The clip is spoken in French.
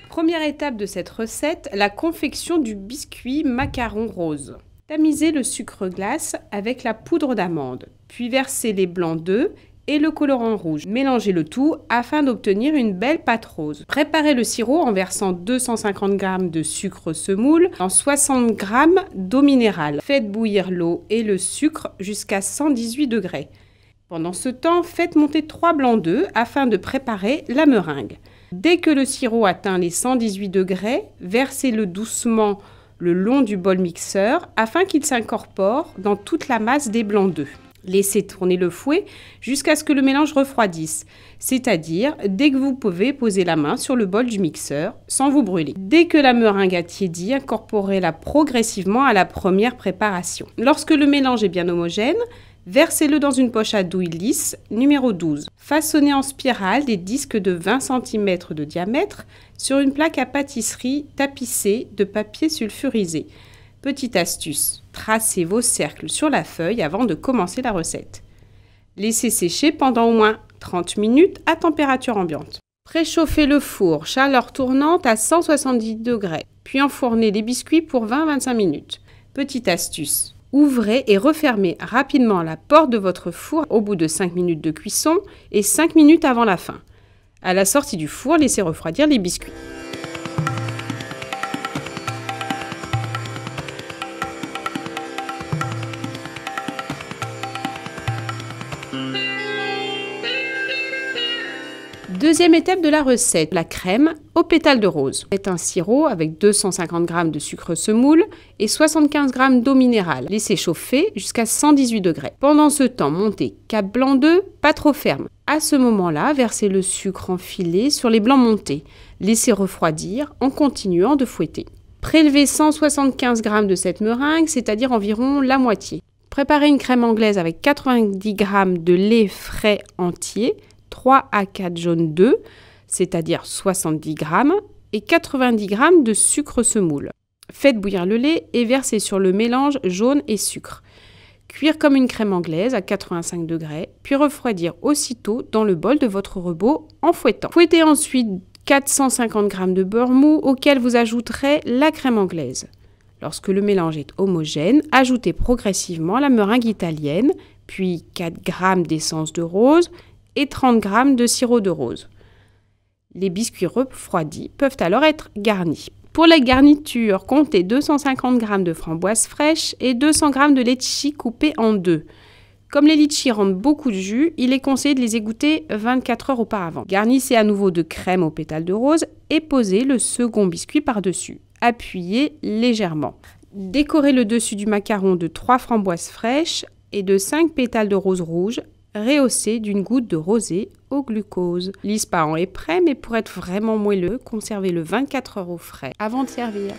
Première étape de cette recette, la confection du biscuit macaron rose. Tamisez le sucre glace avec la poudre d'amande, puis versez les blancs d'œufs et le colorant rouge. Mélangez le tout afin d'obtenir une belle pâte rose. Préparez le sirop en versant 250 g de sucre semoule dans 60 g d'eau minérale. Faites bouillir l'eau et le sucre jusqu'à 118 degrés. Pendant ce temps, faites monter 3 blancs d'œufs afin de préparer la meringue. Dès que le sirop atteint les 118 degrés, versez-le doucement le long du bol mixeur afin qu'il s'incorpore dans toute la masse des blancs d'œufs. Laissez tourner le fouet jusqu'à ce que le mélange refroidisse, c'est-à-dire dès que vous pouvez poser la main sur le bol du mixeur sans vous brûler. Dès que la meringue a tiédi, incorporez-la progressivement à la première préparation. Lorsque le mélange est bien homogène, versez-le dans une poche à douille lisse numéro 12. Façonnez en spirale des disques de 20 cm de diamètre sur une plaque à pâtisserie tapissée de papier sulfurisé. Petite astuce, tracez vos cercles sur la feuille avant de commencer la recette. Laissez sécher pendant au moins 30 minutes à température ambiante. Préchauffez le four, chaleur tournante à 170 degrés, puis enfournez les biscuits pour 20-25 minutes. Petite astuce, ouvrez et refermez rapidement la porte de votre four au bout de 5 minutes de cuisson et 5 minutes avant la fin. À la sortie du four, laissez refroidir les biscuits. Deuxième étape de la recette, la crème aux pétales de rose. Faites un sirop avec 250 g de sucre semoule et 75 g d'eau minérale. Laissez chauffer jusqu'à 118 degrés. Pendant ce temps, montez 4 blancs d'œufs, pas trop fermes. À ce moment-là, versez le sucre en filets sur les blancs montés. Laissez refroidir en continuant de fouetter. Prélevez 175 g de cette meringue, c'est-à-dire environ la moitié. Préparez une crème anglaise avec 90 g de lait frais entier, 3 à 4 jaunes d'œufs, c'est-à-dire 70 g, et 90 g de sucre semoule. Faites bouillir le lait et versez sur le mélange jaune et sucre. Cuire comme une crème anglaise à 85 degrés, puis refroidir aussitôt dans le bol de votre robot en fouettant. Fouettez ensuite 450 g de beurre mou auquel vous ajouterez la crème anglaise. Lorsque le mélange est homogène, ajoutez progressivement la meringue italienne, puis 4 g d'essence de rose et 30 g de sirop de rose. Les biscuits refroidis peuvent alors être garnis. Pour la garniture, comptez 250 g de framboises fraîches et 200 g de litchis coupés en deux. Comme les litchis rendent beaucoup de jus, il est conseillé de les égoutter 24 heures auparavant. Garnissez à nouveau de crème aux pétales de rose et posez le second biscuit par-dessus. Appuyez légèrement. Décorez le dessus du macaron de 3 framboises fraîches et de 5 pétales de rose rouge, rehaussé d'une goutte de rosée au glucose. L'ispahan est prêt, mais pour être vraiment moelleux, conservez-le 24 heures au frais avant de servir.